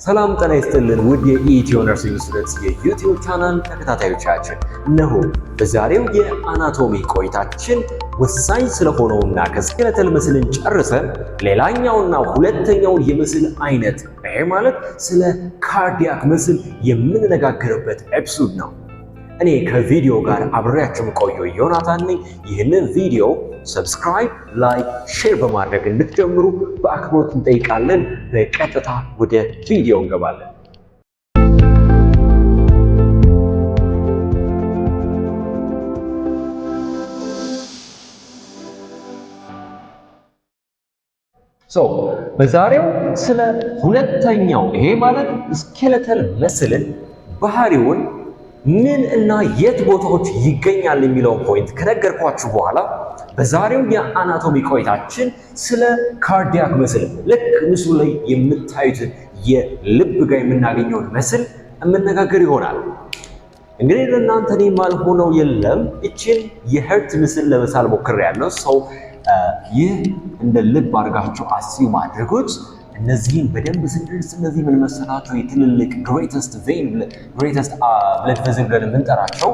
ሰላም ጤና ይስጥልን ውድ የኢትዮ ነርሲንግ ስቱደንትስ የዩቲዩብ ቻናል ተከታታዮቻችን፣ እነሆ በዛሬው የአናቶሚ ቆይታችን ወሳኝ ስለሆነውና ከስኬለተል ምስልን ጨርሰን ሌላኛውና ሁለተኛውን የምስል አይነት ማለት ስለ ካርዲያክ ምስል የምንነጋገርበት ኤፒሶድ ነው። እኔ ከቪዲዮ ጋር አብሬያችሁ ቆየው ዮናታን ነኝ። ይህንን ቪዲዮ ሰብስክራይብ፣ ላይክ፣ ሼር በማድረግ እንድትጀምሩ በአክብሮት እንጠይቃለን። በቀጥታ ወደ ቪዲዮ እንገባለን። በዛሬው ስለ ሁለተኛው ይሄ ማለት ስኬለተል መስልን ባህሪውን ምን እና የት ቦታዎች ይገኛል የሚለውን ፖይንት ከነገርኳችሁ በኋላ በዛሬው የአናቶሚ ቆይታችን ስለ ካርዲያክ መስል ልክ ምስሉ ላይ የምታዩት የልብ ጋር የምናገኘውን መስል የምነጋገር ይሆናል። እንግዲህ ለእናንተ እኔ ማልሆነው የለም። እችን የሄርት ምስል ለመሳል ሞክሬያለሁ። ይህ እንደ ልብ አድርጋችሁ አስዩም አድርጉት። እነዚህን በደንብ ስንደርስ እነዚህ ምን መሰላችሁ? የትልልቅ ግሬተስት ቬን ግሬተስት ብለድ ቬዝል ብለን የምንጠራቸው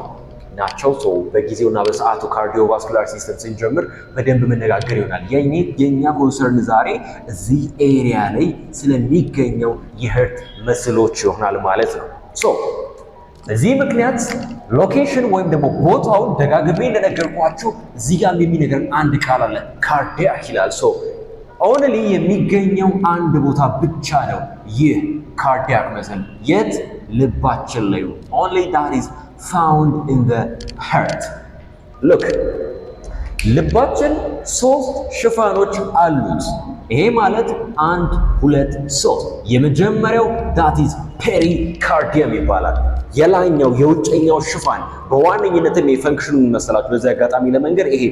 ናቸው። በጊዜውና በሰዓቱ ካርዲዮቫስኩላር ሲስተም ስንጀምር በደንብ መነጋገር ይሆናል። የኛ ኮንሰርን ዛሬ እዚህ ኤሪያ ላይ ስለሚገኘው የሄርት መስሎች ይሆናል ማለት ነው። በዚህ ምክንያት ሎኬሽን ወይም ደግሞ ቦታውን ደጋግሜ እንደነገርኳችሁ እዚህ ጋር የሚነገር አንድ ቃል አለ፣ ካርዲያክ ይላል። ኦንሊ የሚገኘው አንድ ቦታ ብቻ ነው ይህ ካርዲያክ መስል። የት? ልባችን ላይ። only that is found in the heart. look ልባችን ሶስት ሽፋኖች አሉት። ይሄ ማለት 1 2 3። የመጀመሪያው that is ፔሪካርዲየም ይባላል። የላይኛው የውጨኛው ሽፋን በዋነኝነትም የፈንክሽኑን መሰላችሁ በዚህ አጋጣሚ ለመንገር ይሄ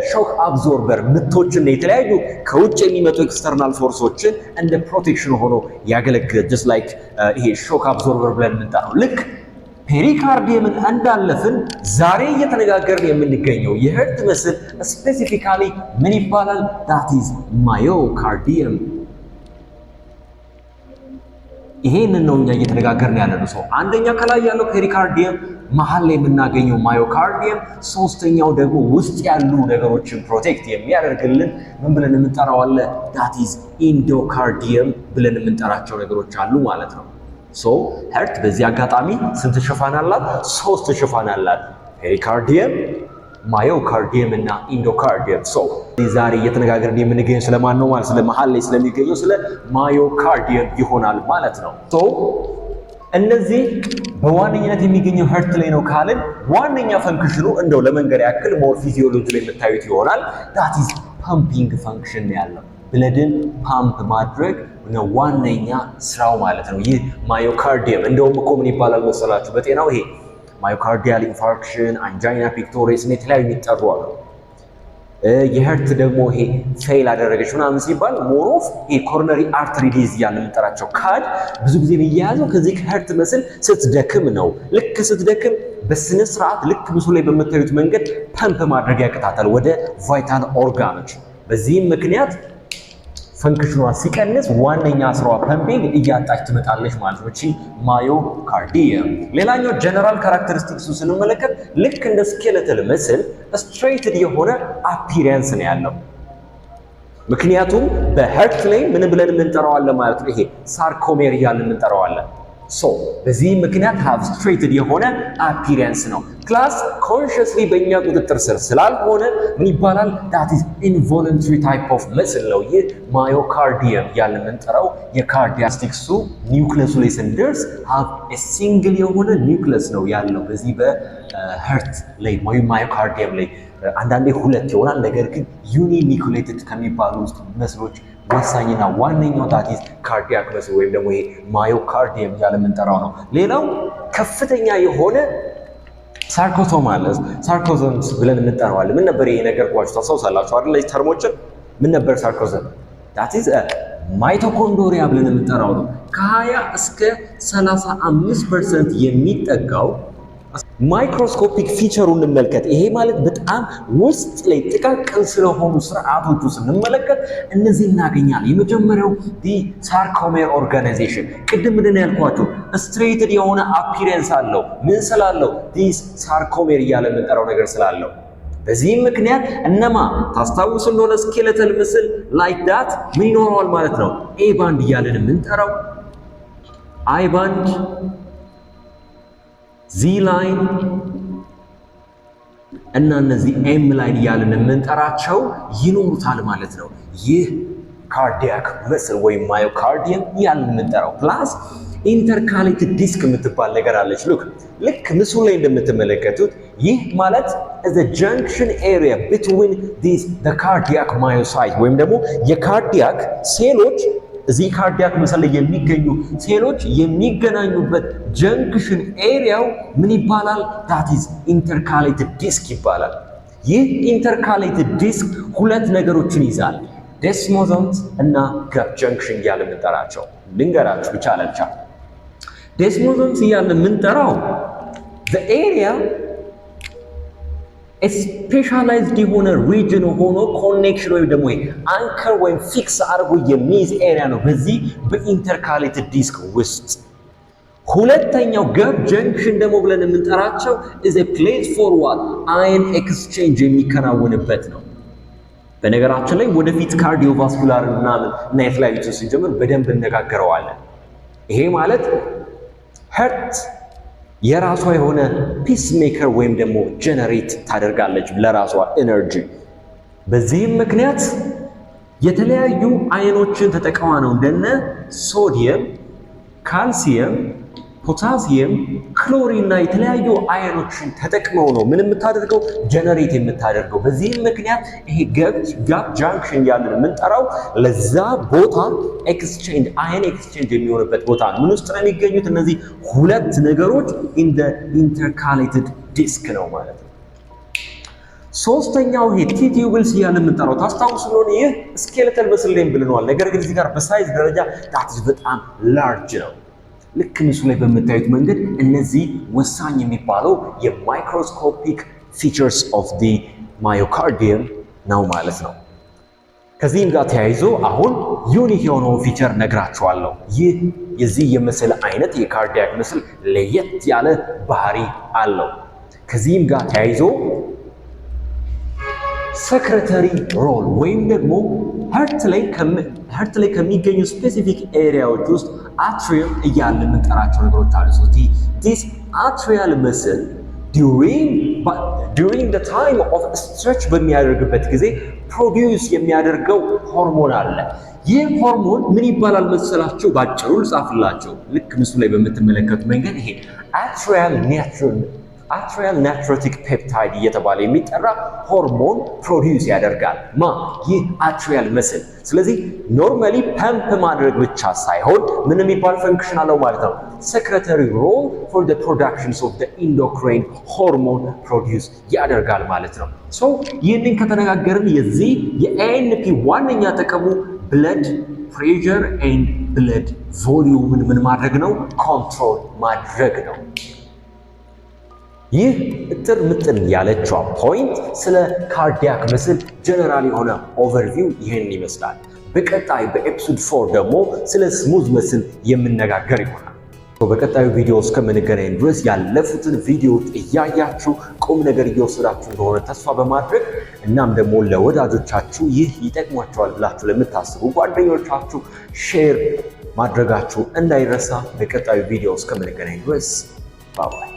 ሾክ አብዞርበር ምቶችና የተለያዩ ከውጭ የሚመጡ ኤክስተርናል ፎርሶችን እንደ ፕሮቴክሽን ሆኖ ያገለግላል። just like ይሄ ሾክ አብዞርበር ብለን የምንጠራው ልክ ፔሪካርዲየምን እንዳለፍን ዛሬ እየተነጋገርን የምንገኘው የሄርት መስል ስፔሲፊካሊ ምን ይባላል? that is ማዮካርዲየም። ይሄንን ነው እኛ እየተነጋገርን ያለነው። አንደኛ ከላይ ያለው ፔሪካርዲየም፣ መሃል ላይ የምናገኘው ማዮካርዲየም፣ ሶስተኛው ደግሞ ውስጥ ያሉ ነገሮችን ፕሮቴክት የሚያደርግልን ምን ብለን የምንጠራው አለ? that is ኢንዶካርዲየም ብለን የምንጠራቸው ነገሮች አሉ ማለት ነው። ሄርት በዚህ አጋጣሚ ስንት ሽፋን አላት? 3 ሽፋን አላት። ፔሪካርዲየም፣ ማዮካርዲየም እና ኢንዶካርዲየም። ዛሬ እየተነጋገርን የምንገኘው ስለማን ነው ማለት? ስለ መሃል ላይ ስለሚገኘው ስለ ማዮካርዲየም ይሆናል ማለት ነው። እነዚህ በዋነኝነት የሚገኘው ሄርት ላይ ነው ካልን ዋነኛ ፈንክሽኑ እንደው ለመንገር ያክል ሞር ፊዚዮሎጂ ላይ የምታዩት ይሆናል። that is ፐምፒንግ ፈንክሽን ያለው ብለድን ፓምፕ ማድረግ ነው ዋነኛ ስራው ማለት ነው። ይህ ማዮካርዲየም እንደውም እኮ ምን ይባላል መሰላችሁ በጤናው? ይሄ ማዮካርዲያል ኢንፋርክሽን፣ አንጃይና ፒክቶሪስ እና የተለያዩ የሚጠሩ አሉ። የሄርት ደግሞ ይሄ ፌል አደረገች ምናምን ሲባል ሞሮፍ ይሄ ኮሮነሪ አርተሪ ዲዝ ያለ የምንጠራቸው ካድ ብዙ ጊዜ የሚያያዘው ከዚህ ከሄርት መስል ስትደክም ነው። ልክ ስትደክም በስነ ስርዓት ልክ ምስሉ ላይ በምታዩት መንገድ ፐምፕ ማድረግ ያቅታታል ወደ ቫይታል ኦርጋኖች። በዚህም ምክንያት ፈንክሽኗ ሲቀንስ ዋነኛ ስራዋ ፐምፒንግ እያጣች ትመጣለች ማለት ነው። እቺ ማዮካርዲየም። ሌላኛው ጀነራል ካራክተሪስቲክሱ ስንመለከት ልክ እንደ ስኬለተል መስል ስትሬትድ የሆነ አፒሪያንስ ነው ያለው። ምክንያቱም በሄርት ላይ ምን ብለን የምንጠራዋለን ማለት ነው? ይሄ ሳርኮሜር እያልን የምንጠራዋለን። በዚህ ምክንያት ሃቭ ስትሬትድ የሆነ አፒሪያንስ ነው። ክላስ ኮንሽስሊ በእኛ ቁጥጥር ስር ስላልሆነ ምን ይባላል? that is involuntary type of muscle ነው። ይህ ማዮካርዲየም ያለ የምንጠራው የካርዲያስቲክሱ ኒውክለሱ ላይ ስንደርስ have a single የሆነ ኒውክለስ ነው ያለው በዚህ በሄርት ላይ ወይም ማዮካርዲየም ላይ። አንዳንዴ ሁለት ይሆናል፣ ነገር ግን ዩኒኒኩሌትድ ከሚባሉ ውስጥ መስሎች ወሳኝና ዋነኛው that is ካርዲያክ መስል ወይም ደግሞ ይሄ ማዮካርዲየም ያለ የምንጠራው ነው። ሌላው ከፍተኛ የሆነ ሳርኮቶማ አለ። ሳርኮዞምስ ብለን የምንጠራዋለን። ምን ነበር ይሄ ነገር ቋጭ ታውሳላችሁ አይደል? ላይ ተርሞችን ምን ነበር ሳርኮዞም? that is ማይቶኮንድሪያ ብለን የምንጠራው ነው። ከ20 እስከ 35% የሚጠጋው ማይክሮስኮፒክ ፊቸሩን እንመልከት። ይሄ ማለት በጣም ውስጥ ላይ ጥቃቅን ስለሆኑ ስርዓቶቹ ስንመለከት እነዚህ እናገኛለን። የመጀመሪያው ሳርኮሜር ኦርጋናይዜሽን ቅድም ምንድን ነው ያልኳችሁ? ስትሬትድ የሆነ አፒረንስ አለው። ምን ስላለው? ሳርኮሜር እያለ የምንጠራው ነገር ስላለው። በዚህም ምክንያት እነማ ታስታውስ እንደሆነ ስኬለተል ምስል ላይክ ዳት ምን ይኖረዋል ማለት ነው? ኤ ባንድ እያለን የምንጠራው አይ ባንድ ዚ ላይን እና እነዚህ ኤም ላይን እያልን የምንጠራቸው ይኖሩታል ማለት ነው። ይህ ካርዲያክ መስል ወይም ማዮካርዲየም እያልን የምንጠራው ፕላስ ኢንተርካሌትድ ዲስክ የምትባል ነገር አለች። ልክ ምስሉ ላይ እንደምትመለከቱት ይህ ማለት the junction area between the cardiac myocyte ወይም ደግሞ የካርዲያክ ሴሎች እዚህ ካርዲያክ ምስል ላይ የሚገኙ ሴሎች የሚገናኙበት ጀንክሽን ኤሪያው ምን ይባላል? that is intercalated disc ይባላል። ይህ ኢንተርካሌትድ ዲስክ ሁለት ነገሮችን ይዛል፣ ዴስሞዞምስ እና ገፕ ጀንክሽን እያለ የምንጠራቸው። ልንገራችሁ ብቻ ለብቻ ዴስሞዞምስ እያለ የምንጠራው the area ስፔሻላይዝድ የሆነ ሪጅን ሆኖ ኮኔክሽን ወይም ደግሞ አንከር ወይም ፊክስ አድርጎ የሚይዝ ኤሪያ ነው በዚህ በኢንተርካሌትድ ዲስክ ውስጥ። ሁለተኛው ገፕ ጀንክሽን ደግሞ ብለን የምንጠራቸው is a place for what ion exchange የሚከናወንበት ነው። በነገራችን ላይ ወደፊት ካርዲዮቫስኩላር እና የተለያዩ ስንጀምር በደንብ እነጋገረዋለን። ይሄ ማለት ሄርት የራሷ የሆነ ፒስ ሜከር ወይም ደግሞ ጀነሬት ታደርጋለች ለራሷ ኤነርጂ። በዚህም ምክንያት የተለያዩ አየኖችን ተጠቅማ ነው እንደነ ሶዲየም፣ ካልሲየም፣ ፖታሲየም፣ ክሎሪን እና የተለያዩ አየኖችን ተጠቅመው ነው ምን የምታደርገው? ጀነሬት የምታደርገው። በዚህም ምክንያት ይሄ ጋፕ ጃንክሽን ያለን የምንጠራው ለዛ ቦታ ኤክስቼንጅ አየን ኤክስቼንጅ የሚሆንበት ቦታ ምን ውስጥ ነው የሚገኙት? እነዚህ ሁለት ነገሮች ኢን ዘ ኢንተርካሌትድ ዲስክ ነው ማለት ነው። ሶስተኛው ይሄ ቲቲዩብልስ እያለ የምንጠራው ታስታውሱ እንደሆነ ይህ ስኬለተል መስል ላይ ብለናል። ነገር ግን እዚህ ጋር በሳይዝ ደረጃ ዳት በጣም ላርጅ ነው። ልክ ምስሉ ላይ በምታዩት መንገድ እነዚህ ወሳኝ የሚባለው የማይክሮስኮፒክ ፊቸርስ ኦፍ ዲ ማዮካርዲየም ነው ማለት ነው። ከዚህም ጋር ተያይዞ አሁን ዩኒክ የሆነውን ፊቸር ነግራችኋለሁ። ይህ የዚህ የምስል አይነት የካርዲያክ ምስል ለየት ያለ ባህሪ አለው። ከዚህም ጋር ተያይዞ ሰክሬተሪ ሮል ወይም ደግሞ ሀርት ላይ ከሚገኙ ስፔሲፊክ ኤሪያዎች ውስጥ አትሪየም እያልን የምንጠራቸው ነገሮች አሉ። ዲስ አትሪያል መስል during the time of stretch በሚያደርግበት ጊዜ ፕሮዲውስ የሚያደርገው ሆርሞን አለ። ይህ ሆርሞን ምን ይባላል መሰላችሁ? ባጭሩ ልጻፍላችሁ። ልክ ምስሉ ላይ በምትመለከቱ መንገድ ይሄ አትሪያል ናትሮቲክ ፔፕታይድ እየተባለ የሚጠራ ሆርሞን ፕሮዲውስ ያደርጋል። ይህ አትሪያል መስል። ስለዚህ ኖርማሊ ፐምፕ ማድረግ ብቻ ሳይሆን ምን የሚባል ፈንክሽን አለው ማለት ነው? ሰክሬተሪ ሮል ፎር ዘ ፕሮዳክሽንስ ኦፍ ዘ ኢንዶክራይን ሆርሞን ፕሮዲውስ ያደርጋል ማለት ነው። ሶ ይህንን ከተነጋገርን የዚህ የኤኤንፒ ዋነኛ ጥቅሙ ብለድ ፕሬሸር ኤንድ ብለድ ቮሊዩምን ምን ማድረግ ነው? ኮንትሮል ማድረግ ነው። ይህ እጥር ምጥን ያለችዋ ፖይንት ስለ ካርዲያክ ምስል ጀነራል የሆነ ኦቨርቪው ይህንን ይመስላል። በቀጣይ በኤፒሶድ 4 ደግሞ ስለ ስሙዝ ምስል የምነጋገር ይሆናል። በቀጣዩ ቪዲዮ እስከምንገናኝ ድረስ ያለፉትን ቪዲዮዎች እያያችሁ ቁም ነገር እየወሰዳችሁ እንደሆነ ተስፋ በማድረግ እናም ደግሞ ለወዳጆቻችሁ ይህ ይጠቅሟቸዋል ብላችሁ ለምታስቡ ጓደኞቻችሁ ሼር ማድረጋችሁ እንዳይረሳ። በቀጣዩ ቪዲዮ እስከምንገናኝ ድረስ ባይ